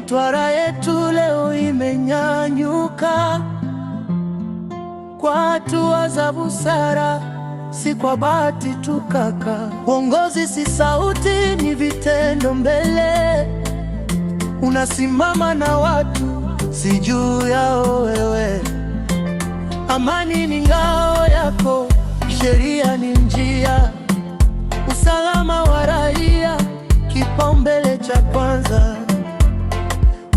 Mtwara yetu leo imenyanyuka kwa hatua za busara, si kwa bahati tu kaka. Uongozi si sauti, ni vitendo mbele. Unasimama na watu, si juu yao wewe. Amani ni ngao yako, sheria ni njia, usalama wa raia kipaumbele cha kwanza.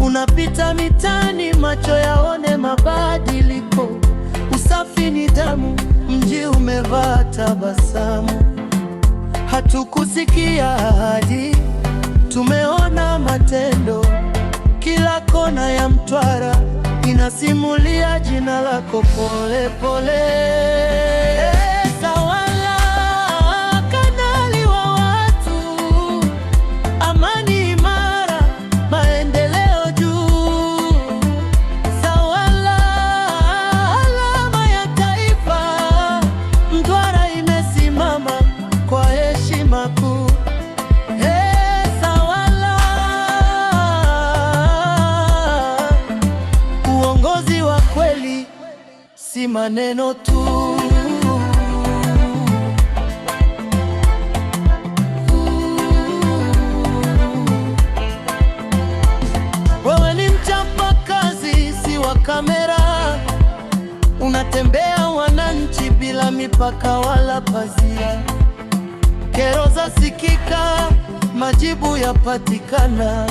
Unapita mitani, macho yaone mabadiliko. Usafi ni damu, mji umevaa tabasamu. Hatukusikia ahadi, tumeona matendo. Kila kona ya Mtwara inasimulia jina lako pole pole. Tawala, kanali wa watu, amani imara, maendeleo juu. Tawala, alama ya taifa, Mtwara imesimama kwa heshima kuu. Uongozi wa kweli si maneno tu. Wewe ni mchapa kazi, si wa kamera. Unatembea wananchi bila mipaka wala pazia. Kero zasikika, majibu yapatikana.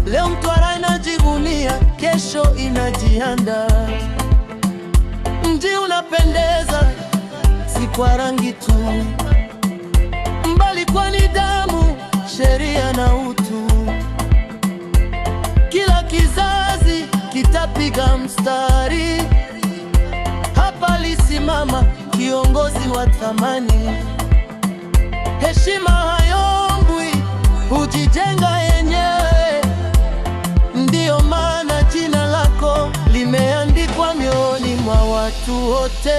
Leo Mtwara inajivunia, kesho inajiandaa. Mji unapendeza, si kwa rangi tu, mbali kwa nidhamu, sheria na utu. Kila kizazi kitapiga mstari. Hapa lisimama kiongozi wa thamani. Heshima hayombwi, hujijenga yenyewe. Ndiyo maana jina lako limeandikwa mioyoni mwa watu wote.